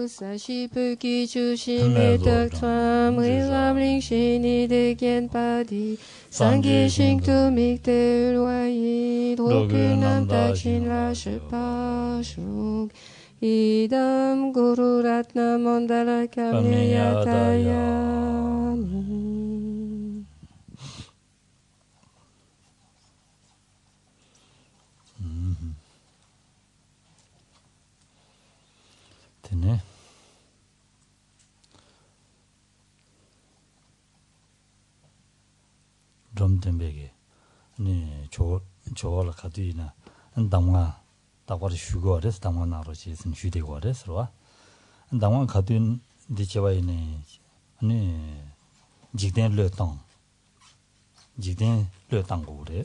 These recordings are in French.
사시 불기 주심의 덕참 의람링신이 되겐 바디 상기싱투 믹들와이 도그남 다친라 슈파슈 이담 구루라트나 몬달라 감리야다야미 되네. 롬덴베게 네 저걸 가디나 안당마 다과를 휴거를 당마 나로지 선 휴대거를 서와 당마 가딘 디체와이네 아니 직된 르땅 고레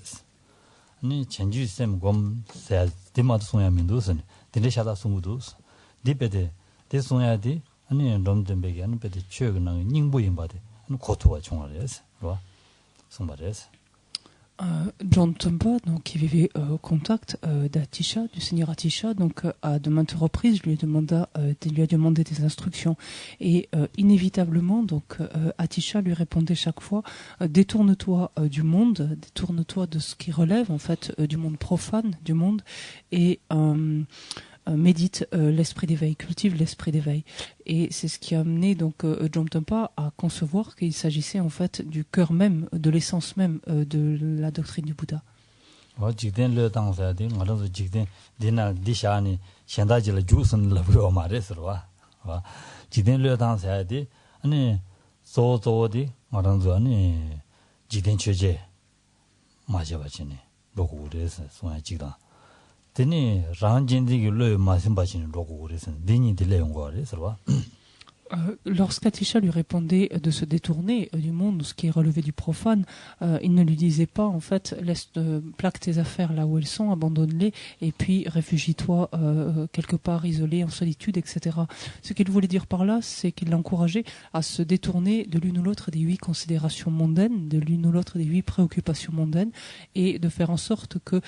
아니 전주쌤 곰 세디마도 송야민도선 딜레샤다 송우도스 디베데 대송야디 아니 롬덴베게 아니 베데 최근에 닝부인바데 아니 고토와 총알레스 와 John Tomba, donc, qui vivait au contact d'Atisha, du Seigneur Atisha, donc à de maintes reprises, lui a demandé des instructions. Et inévitablement, donc, Atisha lui répondait chaque fois détourne-toi du monde, détourne-toi de ce qui relève en fait du monde profane, du monde, et médite l'esprit d'éveil, cultive l'esprit d'éveil. Et c'est ce qui a amené donc John Tompa à concevoir qu'il s'agissait en fait du cœur même, de l'essence même de la doctrine du Bouddha. Lorsqu'Atisha lui répondait de se détourner du monde, ce qui est relevé du profane, il ne lui disait pas en fait plaque tes affaires là où elles sont, abandonne-les et puis réfugie-toi quelque part isolé en solitude, etc. Ce qu'il voulait dire par là, c'est qu'il l'encourageait à se détourner de l'une ou l'autre des 8 considérations mondaines, de l'une ou l'autre des 8 préoccupations mondaines, et de faire en sorte que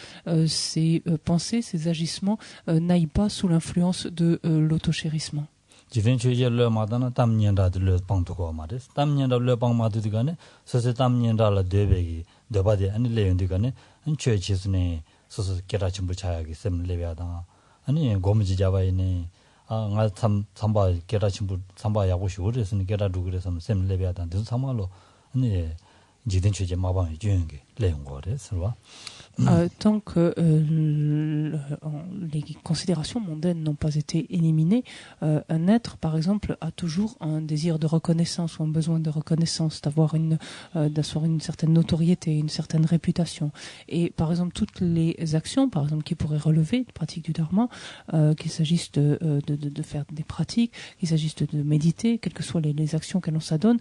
ses pensées, ses agissements n'aillent pas sous l'influence de l'autochérissement. 지ven추제 르마다나 담년다들 르방도고 말레스 담년다 르방마드디가네 서세 담년다라 데베기 데바데 아니 레연디가네 안최치스네 서서 게라침부 차야기 셈레비아다 아니 고무지 잡아이네 아가 삼바 게라침부 삼바 야고시 오르스니 게라루 그래서 셈레비아다 든 삼말로 아니 지ven추제 마방이 주연게 레용거레스와 tant que les considérations mondaines n'ont pas été éliminées, un être, par exemple, a toujours un désir de reconnaissance ou un besoin de reconnaissance, d'avoir une certaine notoriété, une certaine réputation. Et par exemple, toutes les actions, par exemple, qui pourraient relever de pratique du dharma, qu'il s'agisse de faire des pratiques, qu'il s'agisse de méditer, quelles que soient les actions que l'on s'adonne,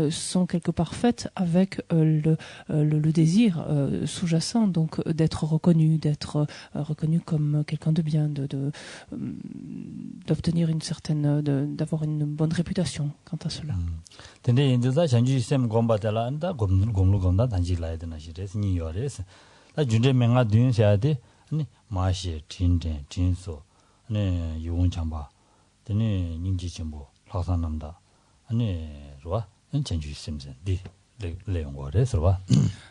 sont quelque part faites avec le désir sous-jacent, donc d'être reconnu comme quelqu'un de bien, d'obtenir une certaine, d'avoir une bonne réputation quant à cela.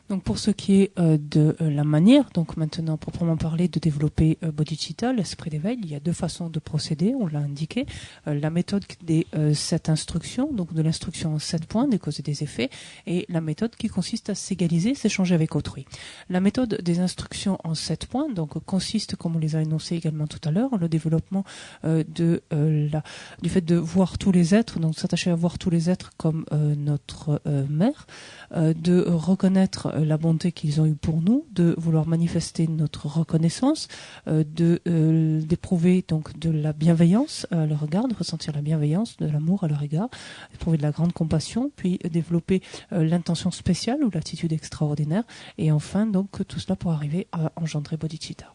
Donc pour ce qui est de la manière, donc maintenant proprement parler, de développer bodhicitta, l'esprit d'éveil, il y a 2 façons de procéder, on l'a indiqué. La méthode des 7 instructions, donc de l'instruction en 7 points, des causes et des effets, et la méthode qui consiste à s'égaliser, s'échanger avec autrui. La méthode des instructions en 7 points, donc consiste, comme on les a énoncés également tout à l'heure, le développement du fait de voir tous les êtres, donc s'attacher à voir tous les êtres comme notre mère, de reconnaître la bonté qu'ils ont eue pour nous, de vouloir manifester notre reconnaissance, d'éprouver donc de la bienveillance à leur égard, de ressentir la bienveillance, de l'amour à leur égard, d'éprouver de la grande compassion, puis développer l'intention spéciale ou l'attitude extraordinaire, et enfin donc tout cela pour arriver à engendrer bodhicitta.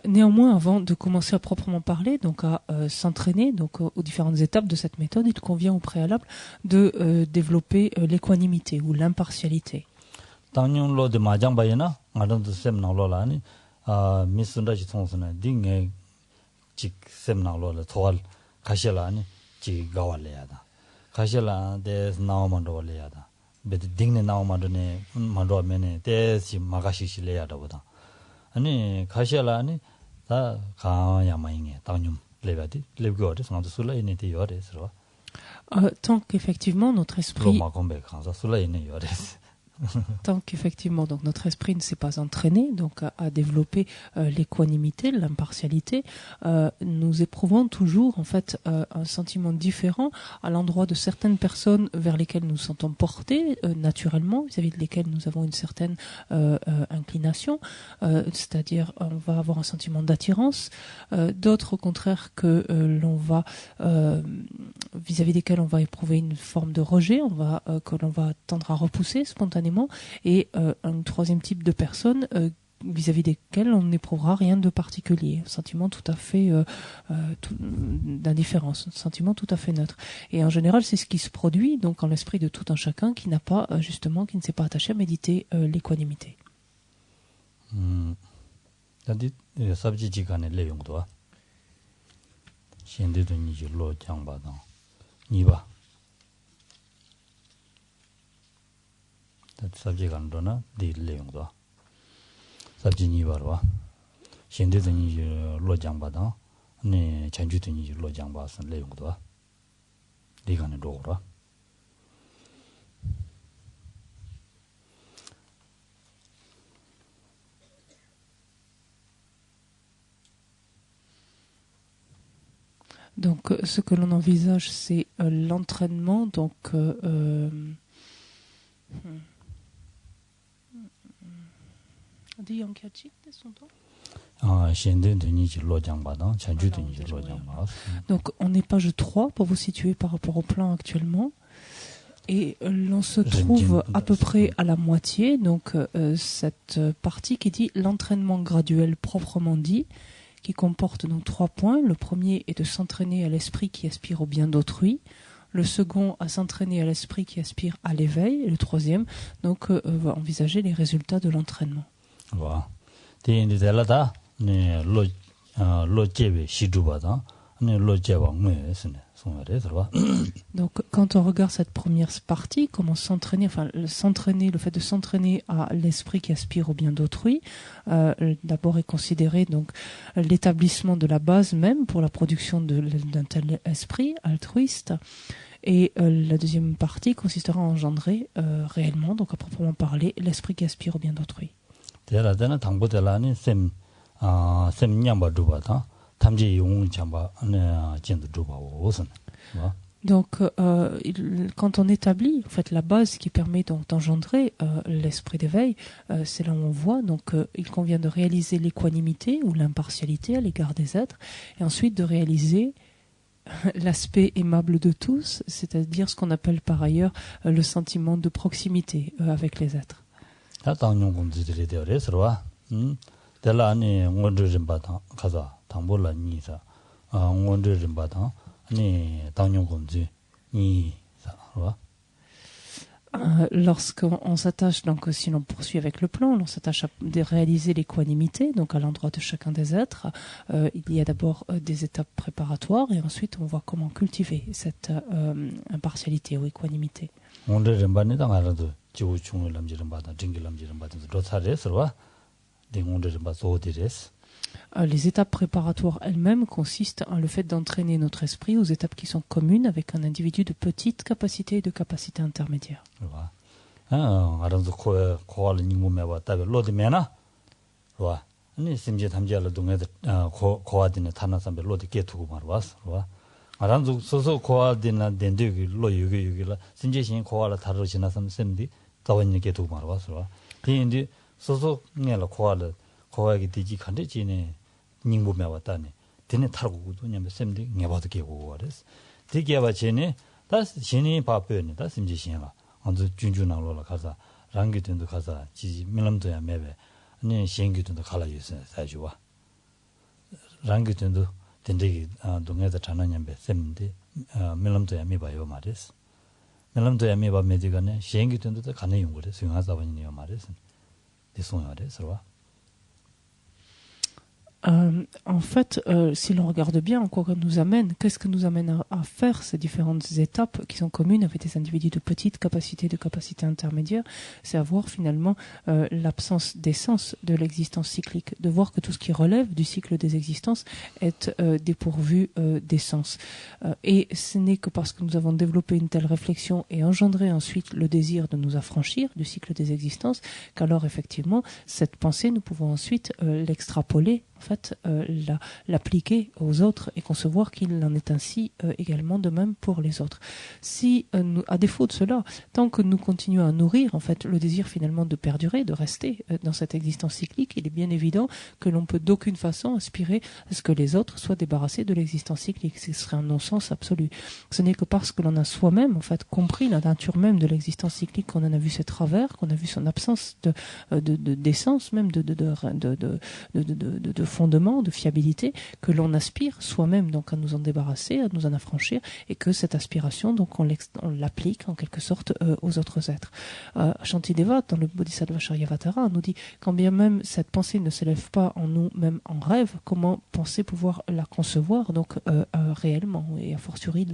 Néanmoins, avant de commencer à proprement parler, donc à s'entraîner, donc aux différentes étapes de cette méthode, il convient au préalable de développer l'équanimité ou l'impartialité. 당년로 데 마장바이나 아런도 셈나로라니 미순다지 통선에 딩에 직 셈나로라 토알 가실라니 지 가war래야다 가실라 데 나오만도 올래야다 베드 딩네 나오만도네 만도면에 데시 마가시실래야다 보다 아니 가실라니 다 가야마잉에 당년 레바디 레고데 상도 술라이네데 요레스로 tant qu'effectivement notre esprit 로마콤베 강사 술라이네 요레스 Tant qu'effectivement donc notre esprit ne s'est pas entraîné donc à développer l'équanimité, l'impartialité, nous éprouvons toujours en fait un sentiment différent à l'endroit de certaines personnes vers lesquelles nous nous sentons portés naturellement, vis-à-vis de lesquelles nous avons une certaine inclination, c'est-à-dire on va avoir un sentiment d'attirance, d'autres au contraire que l'on va vis-à-vis desquels on va éprouver une forme de rejet, que l'on va tendre à repousser spontanément, et un troisième type de personnes vis-à-vis desquelles on n'éprouvera rien de particulier, un sentiment tout à fait d'indifférence, un sentiment tout à fait neutre. Et en général, c'est ce qui se produit donc en l'esprit de tout un chacun qui n'a pas justement, qui ne s'est pas attaché à méditer l'équanimité. 다디 sab지지간의 내용도 현대도 니로 장바다 니바 sab지간도나 디 내용도 sab지 니바로 현대도 니로 장바다 네 전주도 니로 장바선 내용도 리간의 로라 Donc, ce que l'on envisage, c'est l'entraînement. Donc, donc, on est page 3 pour vous situer par rapport au plan actuellement. Et l'on se trouve à peu près à la moitié. Donc, cette partie qui dit l'entraînement graduel proprement dit, qui comporte donc 3 points. Le premier est de s'entraîner à l'esprit qui aspire au bien d'autrui. Le second, à s'entraîner à l'esprit qui aspire à l'éveil. Et le troisième, donc, va envisager les résultats de l'entraînement. Voilà. Donc, quand on regarde cette première partie, comment s'entraîner, le fait de s'entraîner à l'esprit qui aspire au bien d'autrui, d'abord est considéré donc l'établissement de la base même pour la production d'un tel esprit altruiste. Et la deuxième partie consistera à engendrer réellement, donc à proprement parler, l'esprit qui aspire au bien d'autrui. Donc, quand on établit en fait la base qui permet donc d'engendrer l'esprit d'éveil, c'est là où on voit. Donc, il convient de réaliser l'équanimité ou l'impartialité à l'égard des êtres, et ensuite de réaliser l'aspect aimable de tous, c'est-à-dire ce qu'on appelle par ailleurs le sentiment de proximité avec les êtres. Lorsqu'on s'attache, donc si l'on poursuit avec le plan, on s'attache à réaliser l'équanimité, donc à l'endroit de chacun des êtres, il y a d'abord des étapes préparatoires et ensuite on voit comment cultiver cette impartialité ou équanimité. Les étapes préparatoires elles-mêmes consistent en le fait d'entraîner notre esprit aux étapes qui sont communes avec un individu de petite capacité et de capacité intermédiaire. 닝부메 왔다니 되네 타고도 냐면 샘디 녀바도 개고 그랬어 되게와 제네 다 신이 바쁘니다 심지신가 언제 준준나로라 가서 랑기든도 가서 지 밀람도야 매베 아니 신기든도 갈아 있어 사주와 rangi tundu tindegi dungeza chana nyambe semde melamdo yami bayo mares melamdo yami ba medigane shengi tundu da kane yungure suyunga zabani yo mares disonore sarwa. En fait, si l'on regarde bien, qu'est-ce que nous amène à faire ces différentes étapes qui sont communes avec des individus de petite capacité, de capacité intermédiaire, c'est à voir finalement l'absence d'essence de l'existence cyclique, de voir que tout ce qui relève du cycle des existences est dépourvu d'essence. Et ce n'est que parce que nous avons développé une telle réflexion et engendré ensuite le désir de nous affranchir du cycle des existences, qu'alors effectivement, cette pensée, nous pouvons ensuite l'extrapoler, en fait, l'appliquer aux autres et concevoir qu'il en est ainsi également de même pour les autres. Si, à défaut de cela, tant que nous continuons à nourrir en fait le désir finalement de perdurer, de rester dans cette existence cyclique, il est bien évident que l'on peut d'aucune façon aspirer à ce que les autres soient débarrassés de l'existence cyclique. Ce serait un non-sens absolu. Ce n'est que parce que l'on a soi-même en fait compris la nature même de l'existence cyclique qu'on en a vu ses travers, qu'on a vu son absence d'essence même de fondement, de fiabilité, que l'on aspire soi-même donc à nous en débarrasser, à nous en affranchir, et que cette aspiration donc on l'applique en quelque sorte aux autres êtres. Shantideva, dans le Bodhisattva Charyavatara, nous dit quand bien même cette pensée ne s'élève pas en nous, même en rêve, comment penser pouvoir la concevoir donc réellement et a fortiori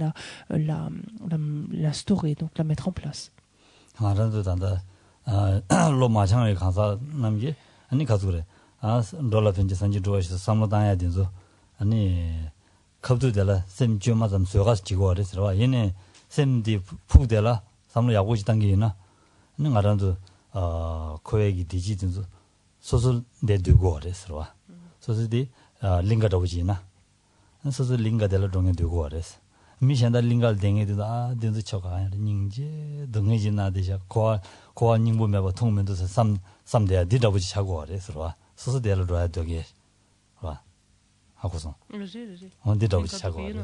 l'instaurer, donc la mettre en place. dollar penji sanji do shi samlo dan ya din zo ani kabdu de la sem ju ma zam so gas ji go re swa yene sem di pu de la samlo ya go ji dang ge na ni ngaran zo ko ye gi di ji din zo so so de du go re swa so so di linga do ji na so so linga de la dong de go re mi shen da linga de ge de da din zo chok ga ning je dong ge ji na de ja ko ning bu me ba tong men do sam de ya di da bu ji cha go re swa 소소 대를 줘야 되게 봐 하고서 on dit donc ça quoi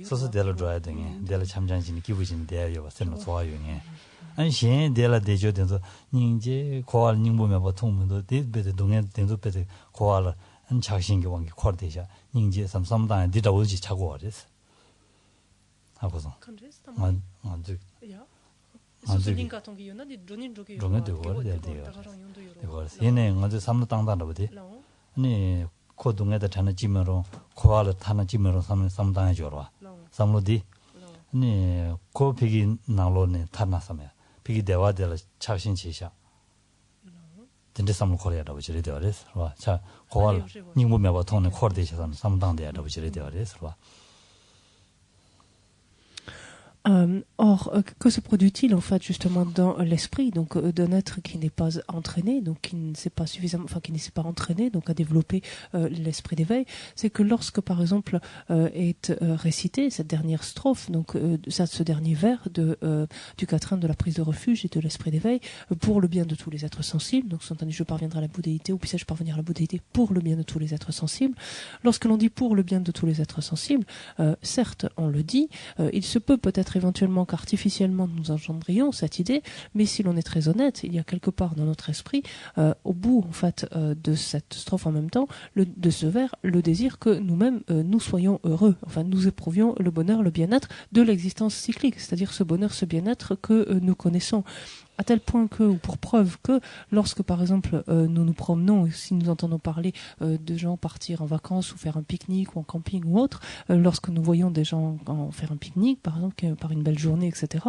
소소 대를 줘야 되게 대를 참전진 기부진 대요 선로 좋아요네 안신 대라 대죠 된서 닝제 고알 닝보면 보통문도 대베데 동에 된도 베데 고알 한 자신기 왕기 쿼르데샤 닝제 삼삼단 디다오지 차고 와레스 하고서 안주 Linga tongi yona di dronin jogi dronin de go de yene ngade samno tangdan de ni ko dunga da thana jimero ko ala thana jimero samdang jorwa samlo di ni ko pigi nanglo ne thana samya pigi dewa de la chakshin chisha dinde samlo korea da bujire de res wa cha ko ala ningbo me ba thone khor de cha samdang de da bujire de res wa. Or, que se produit-il en fait justement dans l'esprit donc d'un être qui n'est pas entraîné, donc qui ne s'est pas suffisamment, enfin qui ne s'est pas entraîné donc à développer l'esprit d'éveil, c'est que lorsque par exemple est récité cette dernière strophe, donc ce dernier vers du quatrain de la prise de refuge et de l'esprit d'éveil pour le bien de tous les êtres sensibles, donc sous-entendu je parviendrai à la bouddhéité ou puisse-je parvenir à la bouddhéité pour le bien de tous les êtres sensibles. Lorsque l'on dit pour le bien de tous les êtres sensibles, certes on le dit, il se peut peut-être éventuellement qu'artificiellement nous engendrions cette idée, mais si l'on est très honnête, il y a quelque part dans notre esprit, au bout en fait de cette strophe en même temps, de ce vers, le désir que nous-mêmes nous soyons heureux, enfin nous éprouvions le bonheur, le bien-être de l'existence cyclique, c'est-à-dire ce bonheur, ce bien-être que nous connaissons. À tel point que, ou pour preuve que, lorsque par exemple nous nous promenons, si nous entendons parler de gens partir en vacances ou faire un pique-nique ou en camping ou autre, lorsque nous voyons des gens faire un pique-nique, par exemple, par une belle journée, etc.,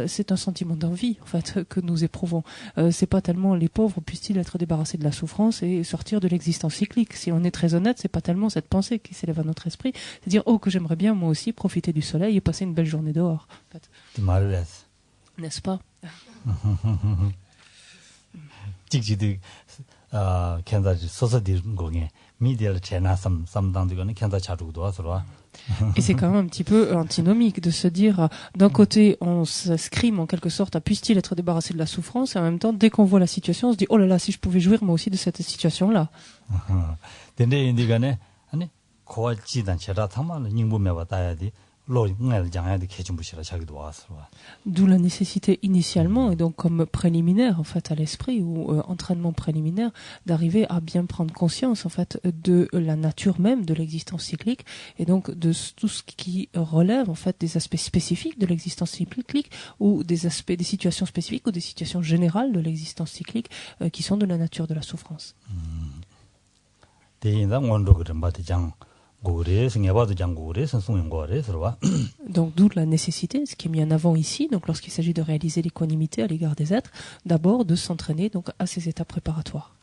c'est un sentiment d'envie en fait que nous éprouvons. C'est pas tellement les pauvres puissent-ils être débarrassés de la souffrance et sortir de l'existence cyclique. Si on est très honnête, c'est pas tellement cette pensée qui s'élève à notre esprit, c'est dire oh que j'aimerais bien moi aussi profiter du soleil et passer une belle journée dehors. En fait. N'est-ce pas? 직지도 캔다지 소소디 공에 미디어를 제나 삼당들거는 캔다 자루도 와서라. Et c'est quand même un petit peu antinomique de se dire d'un côté on s'escrime en quelque sorte à puisse-t-il être débarrassé de la souffrance et en même temps dès qu'on voit la situation on se dit oh là là si je pouvais jouir moi aussi de cette situation là. 근데 인디가네 아니 고알지단 제라 타만 닝부메 왔다야디 D'où la nécessité initialement, et donc comme préliminaire en fait à l'esprit ou entraînement préliminaire, d'arriver à bien prendre conscience en fait de la nature même de l'existence cyclique et donc de tout ce qui relève en fait des aspects spécifiques de l'existence cyclique ou des aspects des situations spécifiques ou des situations générales de l'existence cyclique qui sont de la nature de la souffrance. Donc d'où la nécessité, ce qui est mis en avant ici, donc lorsqu'il s'agit de réaliser l'équanimité à l'égard des êtres, d'abord de s'entraîner donc à ces étapes préparatoires.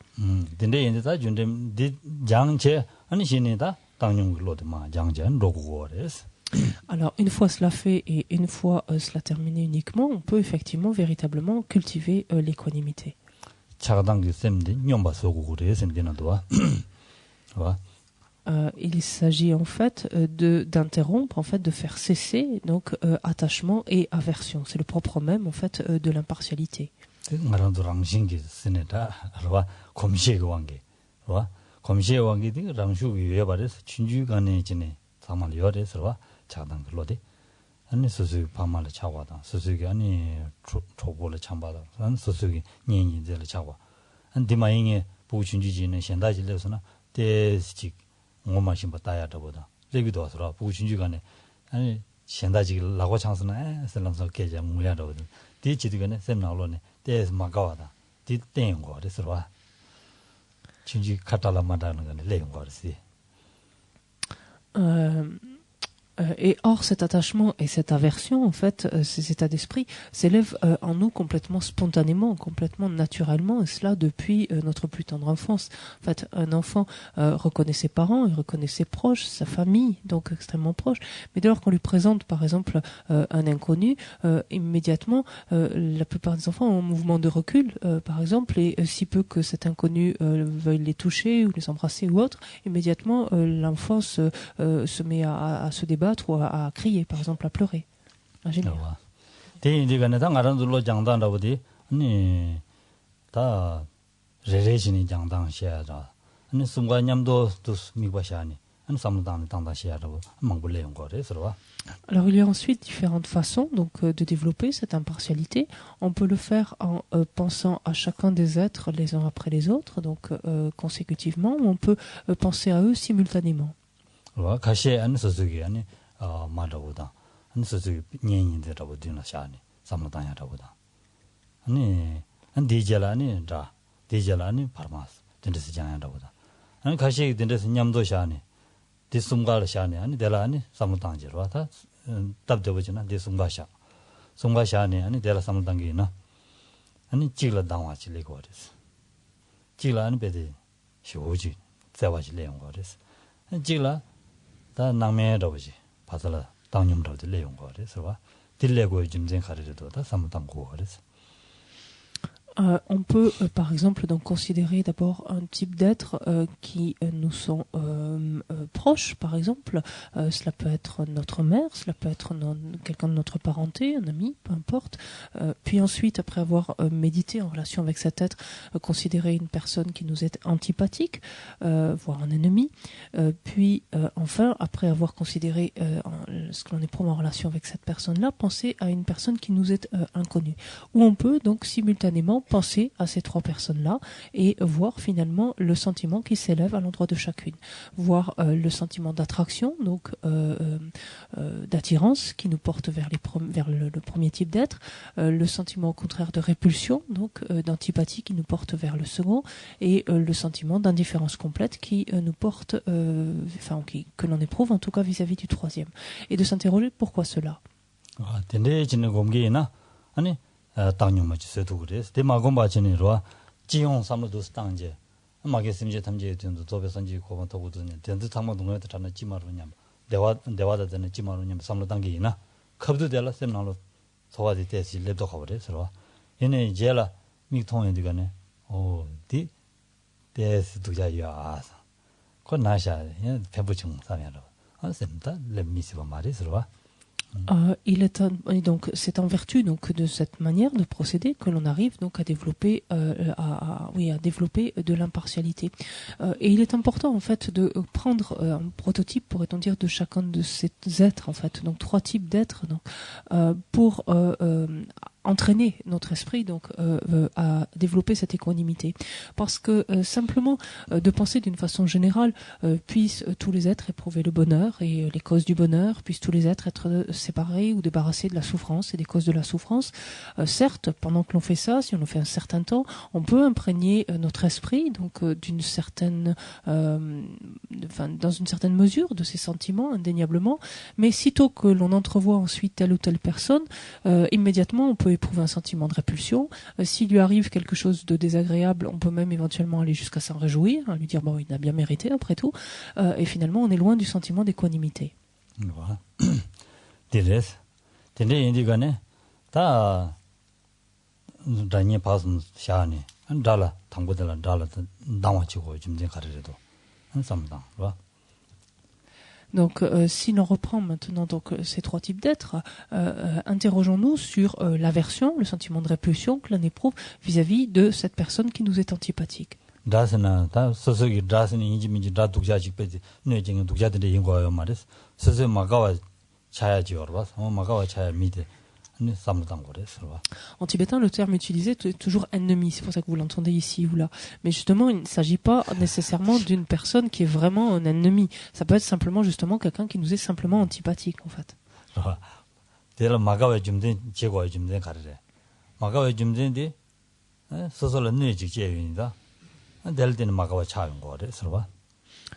Alors une fois cela fait et une fois cela terminé uniquement, on peut effectivement véritablement cultiver l'équanimité. Il s'agit en fait d'interrompre, en fait, de faire cesser donc attachement et aversion. C'est le propre même en fait de l'impartialité. 아니 소수 파마를 차와다 소수기 아니 초보를 참바다 안 소수기 년년들 차와 안 디마잉에 부춘주지는 현다질에서나 대식 뭐마신 받아야다 보다 레비도 와서 부춘주간에 아니 현다질 라고 창스나 설랑서 계제 물려다 보다 디지드간에 셈나로네 대스 마가와다 디땡 거 그래서 봐 춘주 카탈라 만다는 거네 레용 거지 Et or, cet attachement et cette aversion, en fait, ces états d'esprit s'élèvent en nous complètement spontanément, complètement naturellement, et cela depuis notre plus tendre enfance. En fait, un enfant reconnaît ses parents, il reconnaît ses proches, sa famille, donc extrêmement proche. Mais dès lors qu'on lui présente, par exemple, un inconnu, immédiatement, la plupart des enfants ont un mouvement de recul, par exemple, et si peu que cet inconnu veuille les toucher ou les embrasser ou autre, immédiatement, l'enfant se met à se débattre ou à crier, par exemple, à pleurer, à gémir. Alors il y a ensuite différentes façons donc de développer cette impartialité. On peut le faire en pensant à chacun des êtres les uns après les autres, donc consécutivement, ou on peut penser à eux simultanément. 가시에 안 소속이 아니 말하고다 안 소속이 년인데라고 되나 샤니 삼다야라고다 아니 안 디젤라니 다 디젤라니 파마스 된데서 장야라고다 아니 가시에 된데서 냠도 샤니 디숨갈 샤니 아니 데라니 삼다지로다 답되버지나 디숨가샤 숨가샤니 아니 데라 삼당기나 아니 찌라 당와지 레고 그랬어 찌라는 베데 쇼지 자와지 레용 그랬어 찌라 다 남매라고지 받아라 당념라도 내용 거래서 딜레고 짐쟁 가르도 다 삼당고 그래서 On peut, par exemple, donc considérer d'abord un type d'êtres qui nous sont proches, par exemple. Cela peut être notre mère, cela peut être quelqu'un de notre parenté, un ami, peu importe. Puis ensuite, après avoir médité en relation avec cet être, considérer une personne qui nous est antipathique, voire un ennemi. Puis enfin, après avoir considéré ce que l'on éprouve en relation avec cette personne-là, penser à une personne qui nous est inconnue. Ou on peut donc simultanément penser à ces trois personnes-là et voir finalement le sentiment qui s'élève à l'endroit de chacune. Voir le sentiment d'attraction, donc d'attirance qui nous porte vers le premier type d'être, le sentiment au contraire de répulsion, donc d'antipathie qui nous porte vers le second, et le sentiment d'indifférence complète qui nous porte, que l'on éprouve en tout cas vis-à-vis du troisième. Et de s'interroger pourquoi cela. 당뇨마치 세도 그래서 대마곰바치니로 지용 삼로도 스당제 마게 심제 탐제 된도 도배선지 고반토고도는 된도 탐마 동네도 잡나 지마로냐 대화다 되는 지마로냐 삼로 당기나 컵도 될라 셈나로 소화지 대시 랩도 가버려서 얘네 제라 미통에 되가네 디 대스 두자야 그 나샤 배부증 사면로 셈다 랩미시바 말이서 Et donc c'est en vertu donc de cette manière de procéder que l'on arrive donc à développer à développer de l'impartialité. Et il est important en fait de prendre un prototype, pourrait-on dire, de chacun de ces êtres en fait. Donc 3 types d'êtres donc pour entraîner notre esprit donc à développer cette équanimité, parce que simplement de penser d'une façon générale puissent tous les êtres éprouver le bonheur et les causes du bonheur, puissent tous les êtres être séparés ou débarrassés de la souffrance et des causes de la souffrance. Certes, pendant que l'on fait ça, si on le fait un certain temps, on peut imprégner notre esprit donc d'une certaine dans une certaine mesure de ces sentiments indéniablement, mais sitôt que l'on entrevoit ensuite telle ou telle personne, immédiatement on peut éprouver un sentiment de répulsion. S'il lui arrive quelque chose de désagréable, on peut même éventuellement aller jusqu'à s'en réjouir, lui dire bon, il a bien mérité après tout, et finalement on est loin du sentiment d'équanimité. Donc, si l'on reprend maintenant donc ces 3 types d'êtres, interrogeons-nous sur l'aversion, le sentiment de répulsion que l'on éprouve vis-à-vis de cette personne qui nous est antipathique. En tibétain, le terme utilisé est toujours ennemi, c'est pour ça que vous l'entendez ici ou là. Mais justement, il ne s'agit pas nécessairement d'une personne qui est vraiment un ennemi. Ça peut être simplement justement quelqu'un qui nous est simplement antipathique, en fait.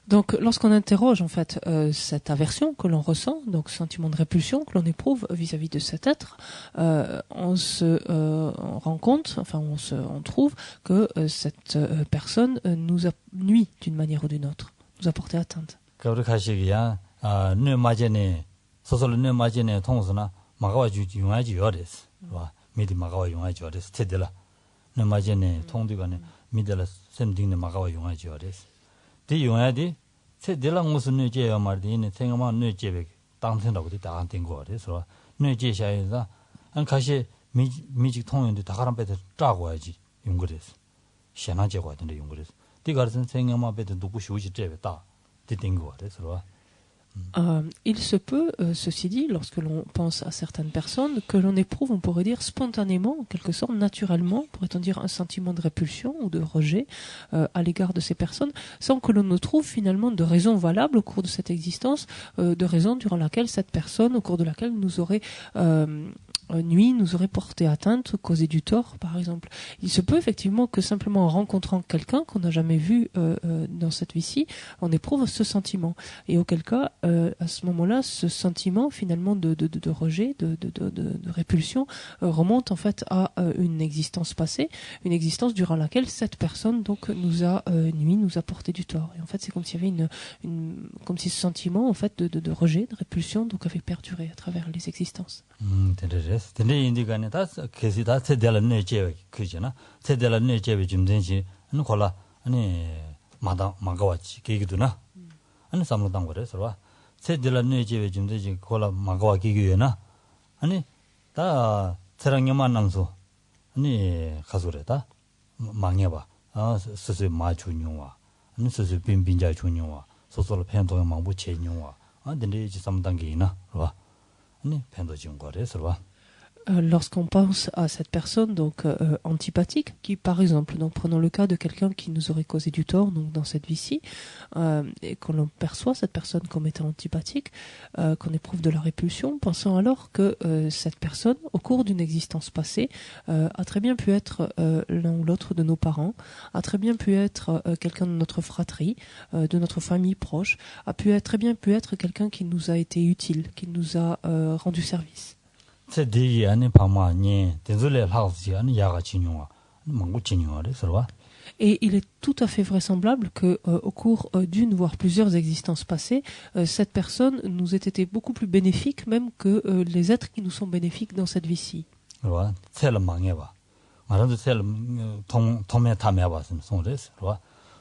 Donc, lorsqu'on interroge en fait cette aversion que l'on ressent, donc ce sentiment de répulsion que l'on éprouve vis-à-vis de cet être, on se rend compte, on trouve que cette personne nous nuit d'une manière ou d'une autre, nous a porté atteinte. 디 용야디 세딜랑 무슨 뇌제야 말디네 생각만 뇌제백 당선하고 다 안 된 거래서 뇌제샤에서 한 가시 미직 통연도 다 가람 배도 짜고 와야지 용거래서 시나제고 하던데 용거래서 디가르선 생각만 배도 누구 쉬우지 제베다 디된 거래서 Il se peut, ceci dit, lorsque l'on pense à certaines personnes, que l'on éprouve, on pourrait dire, spontanément, en quelque sorte, naturellement, pourrait-on dire, un sentiment de répulsion ou de rejet à l'égard de ces personnes, sans que l'on ne trouve finalement de raison valable au cours de cette existence, de raison durant laquelle cette personne, au cours de laquelle nous aurait nuit, nous aurait porté atteinte, causé du tort, par exemple. Il se peut effectivement que simplement en rencontrant quelqu'un qu'on n'a jamais vu dans cette vie-ci, on éprouve ce sentiment. Et auquel cas, à ce moment-là, ce sentiment finalement de rejet, de répulsion, remonte en fait à une existence passée, une existence durant laquelle cette personne donc nous a nuit, nous a porté du tort. Et en fait, c'est comme s'il y avait comme si ce sentiment en fait de rejet, de répulsion, donc avait perduré à travers les existences. 근데 인디가네 다 계시 다 세대를 내제 그잖아 세대를 내제 좀 된지 는 콜라 아니 마가와치 계기도나 아니 삼로당 거래서 봐 세대를 내제 좀 된지 콜라 마가와 계기에나 아니 다 사랑녀만 남소 아니 가소래다 망해봐 아 스스 마주뇽와 아니 스스 빈빈자 주뇽와 소소로 팬도에 망부 체뇽와 아 근데 이제 삼단계이나 봐 아니 팬도 지운 거래서 봐 Lorsqu'on pense à cette personne donc antipathique, qui par exemple, donc prenons le cas de quelqu'un qui nous aurait causé du tort donc dans cette vie-ci, et qu'on perçoit cette personne comme étant antipathique, qu'on éprouve de la répulsion, pensons alors que cette personne, au cours d'une existence passée, a très bien pu être l'un ou l'autre de nos parents, a très bien pu être quelqu'un de notre fratrie, de notre famille proche, a très bien pu être quelqu'un qui nous a été utile, qui nous a rendu service. 세대기 안에 파마니 된줄에 하우스 안에 야가 진용아 망고 진용아래 서와 Et il est tout à fait vraisemblable que au cours d'une voire plusieurs existences passées, cette personne nous ait été beaucoup plus bénéfique même que les êtres qui nous sont bénéfiques dans cette vie-ci. 와 셀을 망해봐 말아도 셀 통매 탐해봐 손에서 와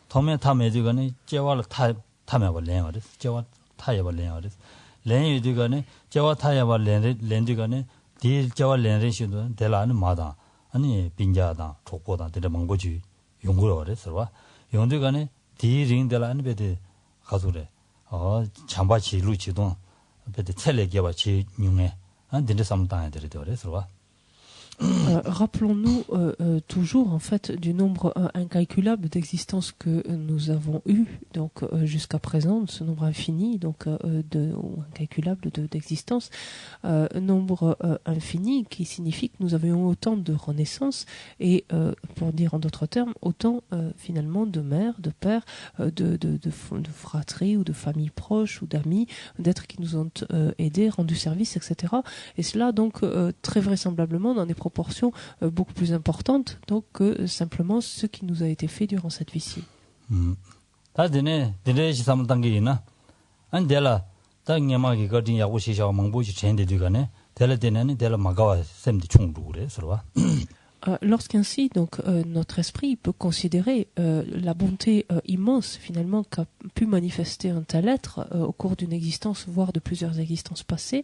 통매 탐해지거니 제와를 탐해봐 래어스 제와 타해봐 래어스 렌이 되가네 저와 타야와 렌디가네 디 저와 렌레시도 될라는 마다 아니 빈자다 족보다 되는 망고지 용구로 그래서 용되가네 디 링들라는 베데 가소래 잠바치 루치도 베데 첼레게와 지 용에 안 된데 삼당에 되더래 그래서 Rappelons-nous toujours en fait du nombre incalculable d'existences que nous avons eu donc jusqu'à présent, ce nombre infini donc ou incalculable d'existences, nombre infini qui signifie que nous avions autant de renaissances et pour dire en d'autres termes autant finalement de mères, de pères, de fratries ou de familles proches ou d'amis, d'êtres qui nous ont aidés, rendus service, etc. Et cela donc très vraisemblablement dans des proportions beaucoup plus importantes donc que simplement ce qui nous a été fait durant cette vie-ci. Lorsqu'ainsi donc notre esprit peut considérer la bonté immense finalement qu'a pu manifester un tel être au cours d'une existence voire de plusieurs existences passées,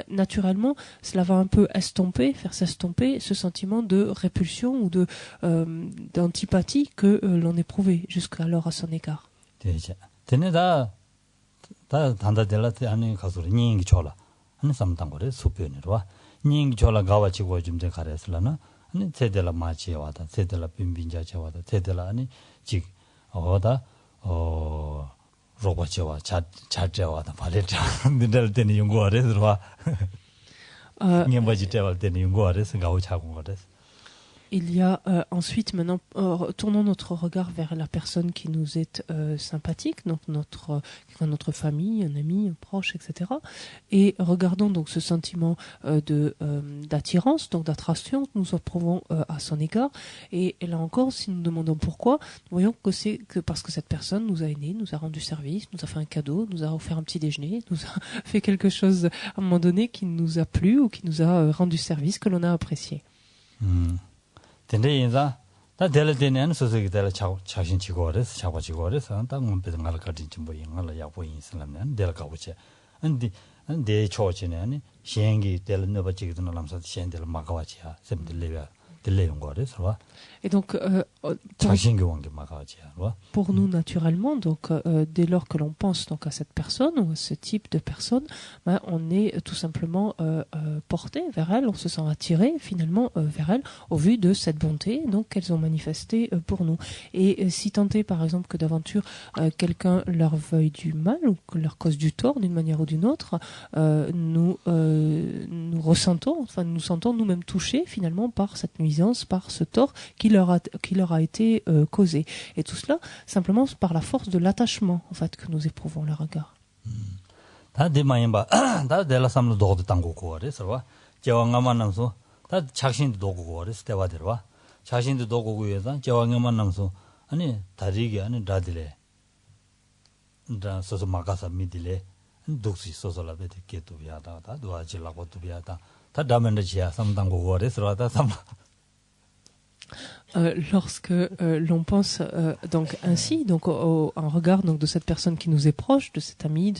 naturellement cela va un peu faire s'estomper ce sentiment de répulsion ou de d'antipathie que l'on éprouvait jusqu'alors à son égard. 아니 제대로 마치에 와다 제대로 빈빈자체 와다 제대로 아니 직 어다 로봇체와 자자와다 발레자 늘들 때는 연구하래 들어와 녀바지 때할 때는 연구하래 생각하고 자고 그랬어. Il y a ensuite maintenant tournons notre regard vers la personne qui nous est sympathique, donc notre famille, un ami, un proche, etc. Et regardons donc ce sentiment d'attirance, donc d'attraction que nous éprouvons à son égard. Et là encore, si nous demandons pourquoi, nous voyons que c'est que parce que cette personne nous a aidés, nous a rendu service, nous a fait un cadeau, nous a offert un petit déjeuner, nous a fait quelque chose à un moment donné qui nous a plu ou qui nous a rendu service, que l'on a apprécié. 근데 인자 다 될 때는 소소기 될 자신 지고 그래서 잡아지고 그래서 땅은 배는 갈 거지 뭐 인가를 약보 인슬람는 될 거고체 근데 내 초지는 시행기 될 너버지기도 남서 시행될 막아와지야 샘들레야 들레용 거래서 Et donc, pour nous naturellement, donc dès lors que l'on pense donc à cette personne ou à ce type de personne, on est tout simplement porté vers elle, on se sent attiré finalement vers elle au vu de cette bonté donc qu'elles ont manifestée pour nous. Et si tant est par exemple que d'aventure quelqu'un leur veuille du mal ou que leur cause du tort d'une manière ou d'une autre, nous ressentons, enfin nous sentons nous-mêmes touchés finalement par cette nuisance, par ce tort qui leur a été causé. Et tout cela simplement par la force de l'attachement en fait que nous éprouvons le regard. Lorsque l'on pense donc ainsi, donc en regard donc de cette personne qui nous est proche, de cet ami, de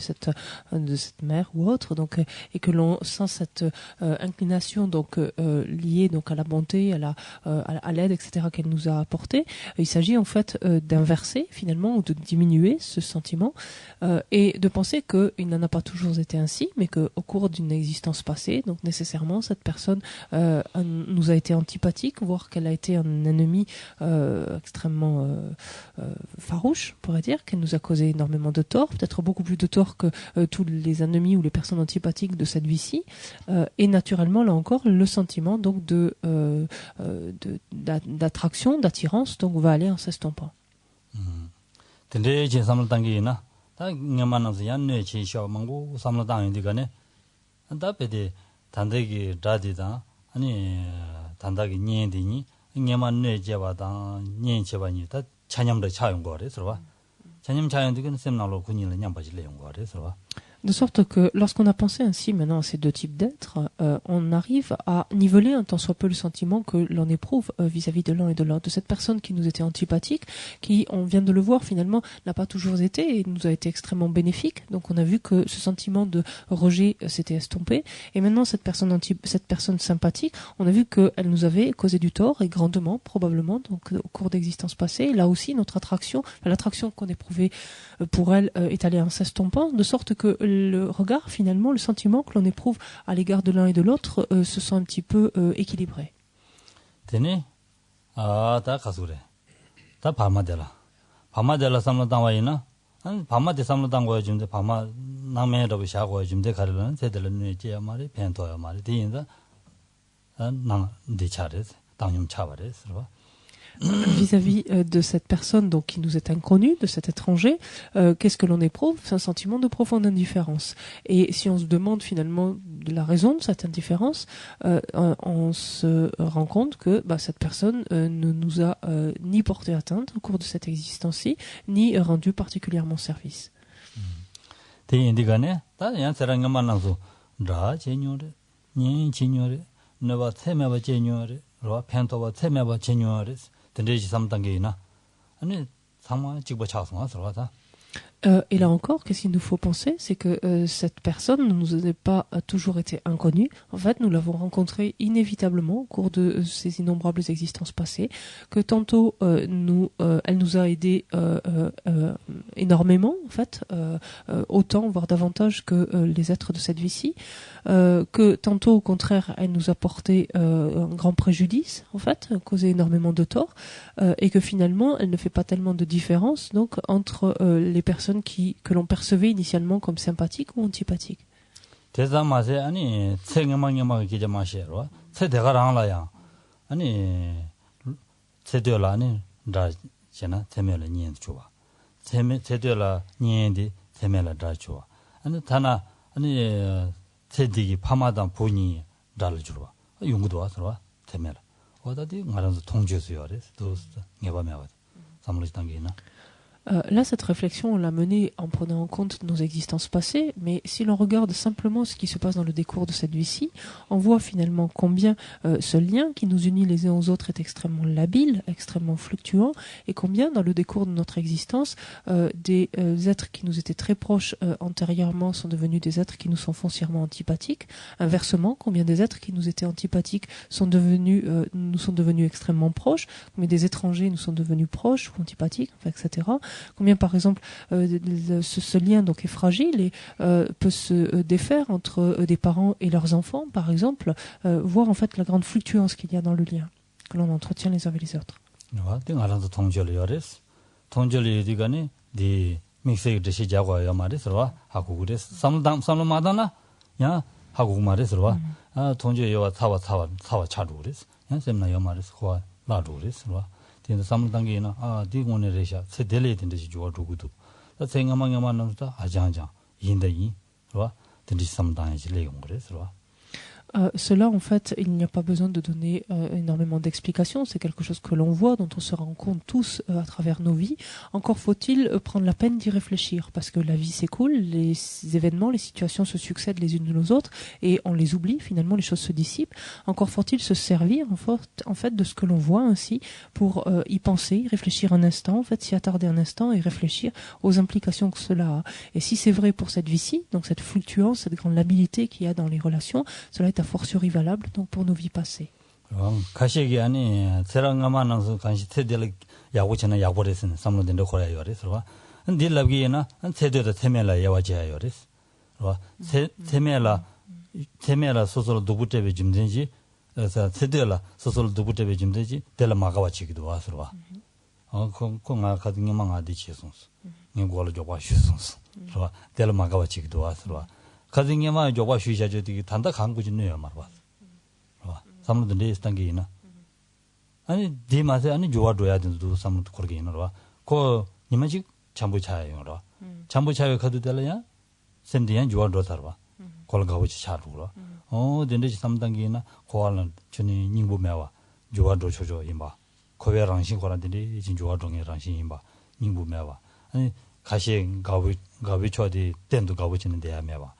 cette mère ou autre, donc et que l'on sent cette inclination donc liée donc à la bonté, à l'aide, etc. qu'elle nous a apporté, il s'agit en fait d'inverser finalement ou de diminuer ce sentiment et de penser qu'il n'en a pas toujours été ainsi, mais que au cours d'une existence passée, donc nécessairement cette personne nous a été antipathique, voire qu'elle a été un ennemi extrêmement farouche, on pourrait dire, qu'elle nous a causé énormément de tort, peut-être beaucoup plus de tort que tous les ennemis ou les personnes antipathiques de cette vie-ci, et naturellement là encore le sentiment donc d'attraction, d'attirance donc va aller en s'estompant. De sorte que lorsqu'on a pensé ainsi maintenant à ces deux types d'êtres, on arrive à niveler un tant soit peu le sentiment que l'on éprouve vis-à-vis de l'un et de l'autre, de cette personne qui nous était antipathique, qui, on vient de le voir finalement, n'a pas toujours été et nous a été extrêmement bénéfique. Donc on a vu que ce sentiment de rejet s'était estompé. Et maintenant cette personne sympathique, on a vu qu'elle nous avait causé du tort et grandement, probablement, donc au cours d'existences passées. Là aussi, notre attraction, l'attraction qu'on éprouvait pour elle est allée en s'estompant, de sorte que le regard, finalement, le sentiment que l'on éprouve à l'égard de l'un et de l'autre se sent un petit peu équilibré. Tene, ta kasure. Ta pamadela samla tangwaina. Pamade samla tangwa jumde pama nangme rabu shagwa jumde karilan sedela nueje amari pento amari diinda nang de chares, tangnyum chavares, Vis-à-vis de cette personne donc qui nous est inconnue, de cet étranger, qu'est-ce que l'on éprouve? C'est un sentiment de profonde indifférence. Et si on se demande finalement de la raison de cette indifférence, on se rend compte que cette personne ne nous a ni porté atteinte au cours de cette existence-ci, ni rendu particulièrement service. Et là encore, qu'est-ce qu'il nous faut penser? C'est que cette personne ne nous a pas toujours été inconnue. En fait, nous l'avons rencontrée inévitablement au cours de ces innombrables existences passées, que tantôt elle nous a aidés énormément, en fait, autant, voire davantage que les êtres de cette vie-ci, que tantôt, au contraire, elle nous a porté un grand préjudice, en fait, causé énormément de tort, et que finalement, elle ne fait pas tellement de différence donc entre les personnes que l'on percevait initialement comme sympathiques ou antipathiques. Là, cette réflexion, on l'a menée en prenant en compte nos existences passées, mais si l'on regarde simplement ce qui se passe dans le décours de cette vie-ci, on voit finalement combien ce lien qui nous unit les uns aux autres est extrêmement labile, extrêmement fluctuant, et combien dans le décours de notre existence, des êtres qui nous étaient très proches antérieurement sont devenus des êtres qui nous sont foncièrement antipathiques. Inversement, combien des êtres qui nous étaient antipathiques nous sont devenus extrêmement proches, combien des étrangers nous sont devenus proches ou antipathiques, enfin, etc. Combien, par exemple, ce lien donc est fragile et peut se défaire entre des parents et leurs enfants, par exemple, voir en fait la grande fluctuance qu'il y a dans le lien que l'on entretient les uns avec les autres. tinda samdangi na di ngone resha se dele tinda ji jwa dugudu ta tsenga mangama na ta ajanja yinda yi wa tinda samdang ji le yong res wa. Cela, en fait, il n'y a pas besoin de donner énormément d'explications. C'est quelque chose que l'on voit, dont on se rend compte tous à travers nos vies. Encore faut-il prendre la peine d'y réfléchir, parce que la vie s'écoule, les événements, les situations se succèdent les unes aux autres, et on les oublie, finalement, les choses se dissipent. Encore faut-il se servir, en fait, de ce que l'on voit ainsi, pour y penser, y réfléchir un instant, en fait, s'y attarder un instant et réfléchir aux implications que cela a. Et si c'est vrai pour cette vie-ci, donc cette fluctuance, cette grande labilité qu'il y a dans les relations, cela est à fortiori valable donc pour nos vies passées. 가시기 아니 세랑가만은 간시 세대를 야고치나 야고레스는 삼로된데 거래요 그래서 딜랍기나 세대도 세멜라 야와지야요 그래서 세멜라 소소로 두부테베 짐든지 그래서 세대라 소소로 두부테베 짐든지 델라 마가와치기도 와서 공가 같은 게 망아디 치송스 내고를 줘봐 쉬송스 그래서 델라 마가와치기도 와서 가정에만 조과 쉬셔야지 단다 강구진네요 말봐. 삼로도 레스탄게이나. 아니 디마세 아니 조와줘야 된도 삼로도 거기이나로. 고 니마지 참부차요로. 참부차요 가도 될래야? 샘디안 조와줘서로. 골가고치 차루로. 덴데지 삼단게이나 고알은 전이 닝부매와 조와줘 줘줘 임바. 고외랑신 거란들이 진 조와종의 랑신 임바. 닝부매와. 아니 가시 가위 쳐디 땐도 가보지는 데야 매봐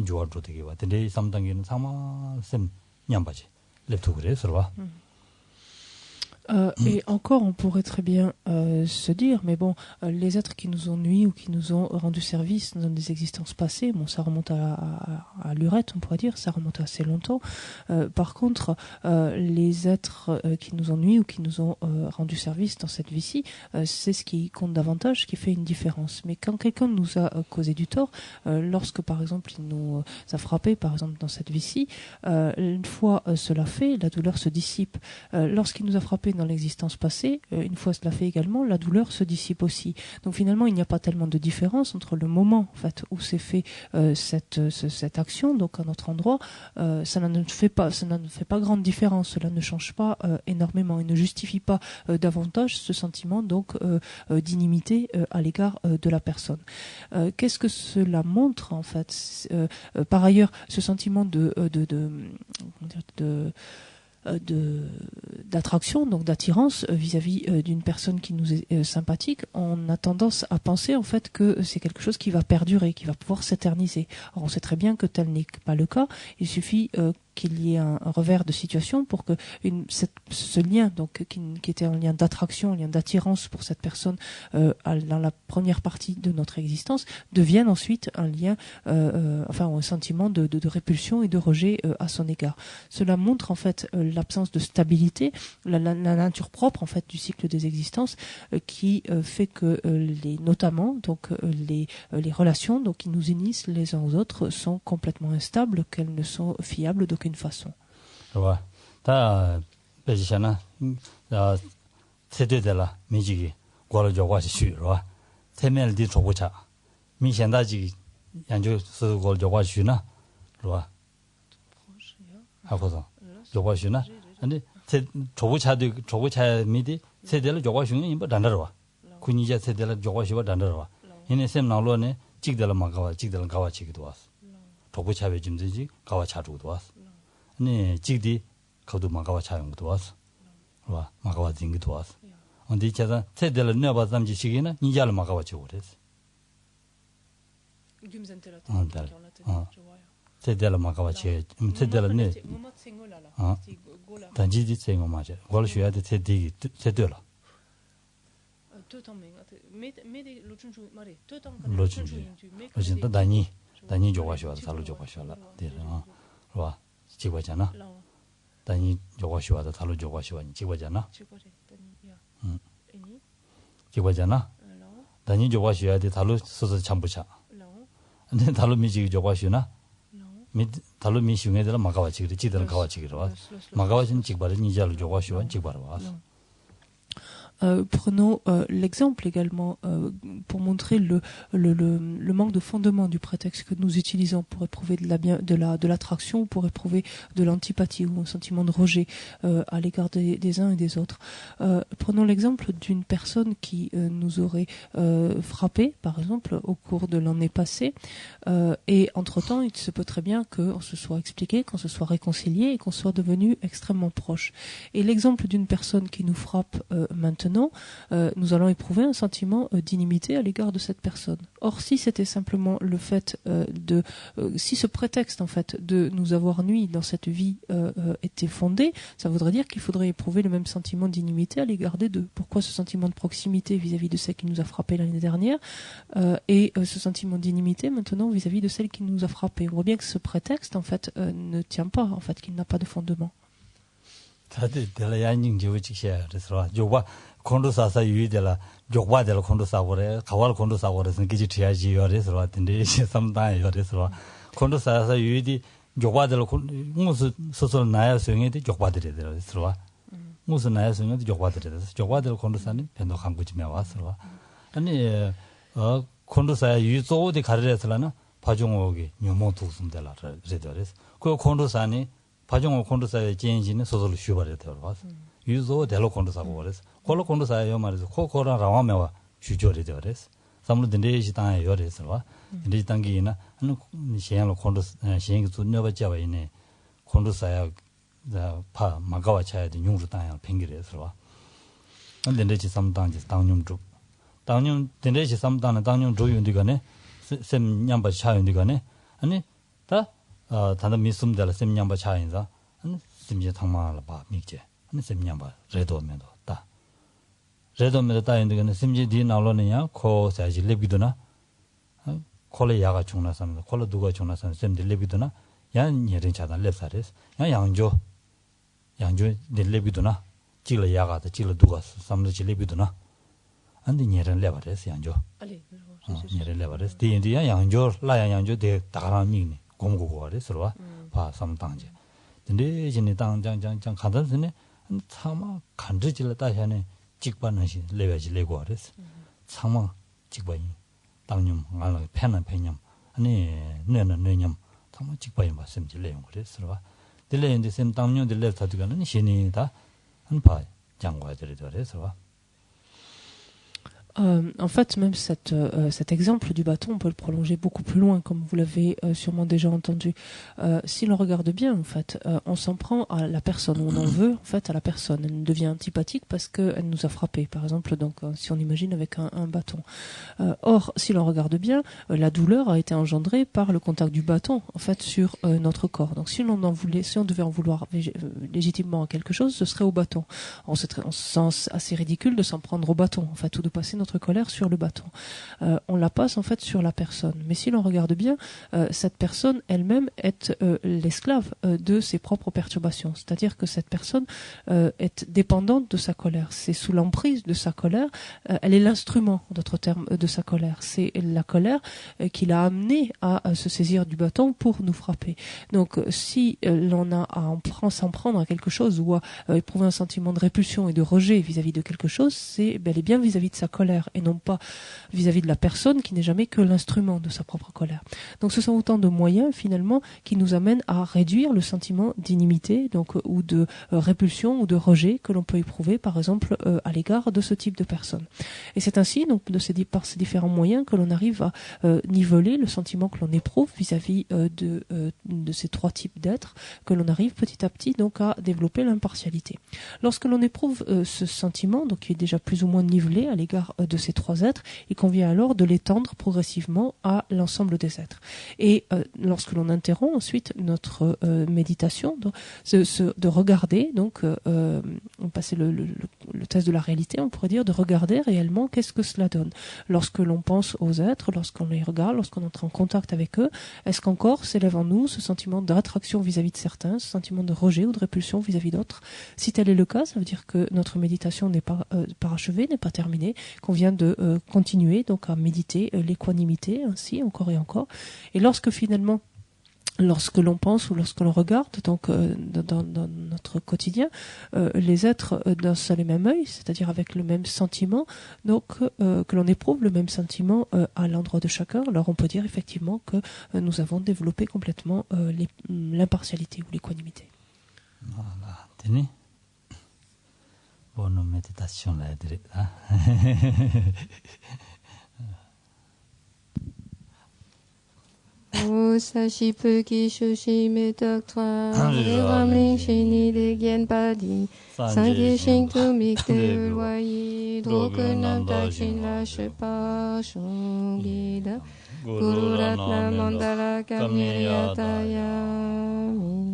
좋아도 되게 와 근데 3단계는 상마 셈 냠바지 랩도 그래 서봐 Et encore, on pourrait très bien se dire, mais bon, les êtres qui nous ont nui ou qui nous ont rendu service dans des existences passées, bon, ça remonte à l'urette, on pourrait dire, ça remonte assez longtemps. Par contre, les êtres qui nous ont nui ou qui nous ont rendu service dans cette vie-ci, c'est ce qui compte davantage, qui fait une différence. Mais quand quelqu'un nous a causé du tort, lorsque par exemple il nous a frappé, par exemple dans cette vie-ci, une fois cela fait, la douleur se dissipe. Lorsqu'il nous a frappé dans l'existence passée, une fois cela fait également, la douleur se dissipe aussi. Donc finalement, il n'y a pas tellement de différence entre le moment en fait où s'est fait cette action, donc à notre endroit, ça ne fait pas grande différence, cela ne change pas énormément et ne justifie pas davantage ce sentiment donc d'inimité à l'égard de la personne. Qu'est-ce que cela montre en fait par ailleurs, ce sentiment d'attraction, donc d'attirance vis-à-vis d'une personne qui nous est sympathique, on a tendance à penser en fait que c'est quelque chose qui va perdurer, qui va pouvoir s'éterniser. Or on sait très bien que tel n'est pas le cas. Il suffit qu'il y ait un revers de situation pour que ce lien, donc qui était un lien d'attraction, un lien d'attirance pour cette personne dans la première partie de notre existence, devienne ensuite un lien, un sentiment de répulsion et de rejet à son égard. Cela montre en fait l'absence de stabilité, la nature propre en fait du cycle des existences, qui fait que notamment donc les relations donc qui nous unissent les uns aux autres sont complètement instables, qu'elles ne sont fiables d'aucune façon. 와, 다 배지잖아. 세대들라 미지기 고려 조과시 쉬로. 세면디 조고차. 미현다지 양조서 고려 조과시나. 로와. 하고서 조과시나. 근데 조고차 미디 세대를 조과시는 뭐 단다로와. 군이자 세대를 조과시와 단다로와. 얘네 셈 나로네 찍들 막가와 찍들 가와 찍기도 왔어. 조고차에 좀지 가와 차주도 왔어. 네, 지디 거도 막아와 차용도 왔어. 와, 막아와 딩기도 왔어. 근데 제가 세대를 내봐 잠지 시기나 니자를 막아와 줘 그랬어. 세대를 막아와 줘. 세대를 내. 단지디 생거 맞아. 걸 쉬어야 돼 세대기 세대라. 로춘주. 어진다 다니 조가셔 살로 조가셔라. 되나. 와. 지고잖아. 다니 조가시와도 달로 조가시와니 지고잖아. 지고잖아. 다니 조가시와야 돼 달로 서서 참부차. 근데 달로 미지 조가시나? 미 달로 미시응에들 막아와지 그래. 지들 가와지기로 와. 막아와진 지바를 니자로 조가시와 지바로 와. Prenons l'exemple également pour montrer le manque de fondement du prétexte que nous utilisons pour éprouver de l'attraction ou pour éprouver de l'antipathie ou un sentiment de rejet à l'égard des uns et des autres. Prenons l'exemple d'une personne qui nous aurait frappé, par exemple, au cours de l'année passée, et entre-temps, il se peut très bien qu'on se soit expliqué, qu'on se soit réconcilié et qu'on soit devenu extrêmement proche. Et l'exemple d'une personne qui nous frappe maintenant, nous allons éprouver un sentiment d'inimité à l'égard de cette personne. Or, si c'était simplement le fait si ce prétexte en fait de nous avoir nui dans cette vie était fondé, ça voudrait dire qu'il faudrait éprouver le même sentiment d'inimité à l'égard des deux. Pourquoi ce sentiment de proximité vis-à-vis de celle qui nous a frappé l'année dernière et ce sentiment d'inimité maintenant vis-à-vis de celle qui nous a frappé? On voit bien que ce prétexte en fait ne tient pas, en fait, qu'il n'a pas de fondement. 다들 대라야닝 지우치셔 그래서 요바 콘도사사 유이들라 요바들 콘도사고래 가월 콘도사고래서 기지 지야지 요래서 왔는데 삼다에 요래서 콘도사사 유이디 요바들 무슨 소설 나야 소용에도 요바들이 되더라고요. 무슨 나야 소용에도 요바들이 되더라고요. 요바들 콘도사는 변도 강구지에 왔어. 아니 콘도사야 유조디 가르래서라는 파종옥이 묘모 두숨들라 그래더라고요. 그 콘도사니 파종호 콘도사의 진진은 소설을 쉬어버려야 되어 와서 유조 대로 콘도사고 그래서 콜로 콘도사요 말해서 코코랑 라와메와 주저리 되어서 삼로 든데시 땅에 요래서 와 든데시 땅기나 한 시행로 콘도 시행이 존여가 잡아 있네 콘도사야 파 마가와 차야 돼 용주 땅에 팽기래서 와 든데시 삼당지 땅용주 당년 된대지 삼다는 당년 조윤디가네 셈 냠바 차윤디가네 아니 다 단다 미숨들 셈 냠바 차인자 아니 심지 당마를 봐 미제 아니 셈 냠바 레도면도 다 레도면도 따인디가네 심지 디 나로는야 코 사지 렙기도나 콜레 야가 중나선 콜레 누가 중나선 셈디 렙기도나 양 예린 차단 렙사레스 양 양조 렙기도나 찔레 야가다 찔레 누가 삼르 렙기도나 안디 녀런 레바레스 양조 Allez, 녀런 레바레스 디인디야 양조 라야 양조 데 다가라미니 공고고레스로와 바 삼당제 근데 진이 당장장장 가다스네 참마 간지질 다샤네 직반하시 레베지 레고레스 참마 직반이 당념 알아 펜은 펜념 아니 내는 내념 참마 직반이 말씀지 내용 그랬으로와 딜레인데 셈 당뇨 딜레 타드가는 신이다 한파 장과들이더래서와 En fait, même cet exemple du bâton, on peut le prolonger beaucoup plus loin, comme vous l'avez sûrement déjà entendu. Si l'on regarde bien, en fait, on s'en prend à la personne, on en veut, en fait, à la personne. Elle devient antipathique parce qu'elle nous a frappé, par exemple, donc, si on imagine avec un bâton. Or, si l'on regarde bien, la douleur a été engendrée par le contact du bâton, en fait, sur notre corps. Donc, si on devait en vouloir légitimement à quelque chose, ce serait au bâton. On se sent assez ridicule de s'en prendre au bâton, en fait, ou de passer notre colère sur le bâton. On la passe en fait sur la personne. Mais si l'on regarde bien, cette personne elle-même est l'esclave de ses propres perturbations. C'est-à-dire que cette personne est dépendante de sa colère. C'est sous l'emprise de sa colère. Elle est l'instrument, en d'autres termes, de sa colère. C'est la colère qui l'a amené à se saisir du bâton pour nous frapper. Donc si l'on a à s'en prendre à quelque chose ou à éprouver un sentiment de répulsion et de rejet vis-à-vis de quelque chose, c'est bel et bien vis-à-vis de sa colère et non pas vis-à-vis de la personne qui n'est jamais que l'instrument de sa propre colère. Donc ce sont autant de moyens finalement qui nous amènent à réduire le sentiment d'inimité donc ou de répulsion ou de rejet que l'on peut éprouver par exemple à l'égard de ce type de personne. Et c'est ainsi donc par ces différents moyens que l'on arrive à niveler le sentiment que l'on éprouve vis-à-vis de ces trois types d'êtres, que l'on arrive petit à petit donc à développer l'impartialité. Lorsque l'on éprouve ce sentiment donc qui est déjà plus ou moins nivelé à l'égard de ces trois êtres, il convient alors de l'étendre progressivement à l'ensemble des êtres. Et lorsque l'on interrompt ensuite notre méditation, de regarder, donc on passait le test de la réalité, on pourrait dire, de regarder réellement qu'est-ce que cela donne. Lorsque l'on pense aux êtres, lorsqu'on les regarde, lorsqu'on entre en contact avec eux, est-ce qu'encore s'élève en nous ce sentiment d'attraction vis-à-vis de certains, ce sentiment de rejet ou de répulsion vis-à-vis d'autres? Si tel est le cas, ça veut dire que notre méditation n'est pas parachevée, n'est pas terminée, qu'on vient de continuer donc à méditer l'équanimité ainsi encore et encore. Et lorsque finalement lorsque l'on pense ou lorsque l'on regarde donc dans notre quotidien les êtres d'un seul et même œil, c'est-à-dire avec le même sentiment, donc que l'on éprouve le même sentiment à l'endroit de chacun, alors on peut dire effectivement que nous avons développé complètement l'impartialité ou l'équanimité. Voilà, tenez. Bonne méditation là, O sashi puki shushi me doctoire, ramling shini de gen padi, sangye shing tu mik de loyi, drogue nam ta chin la shepa shungida, guru ratna mandala kamya tayami.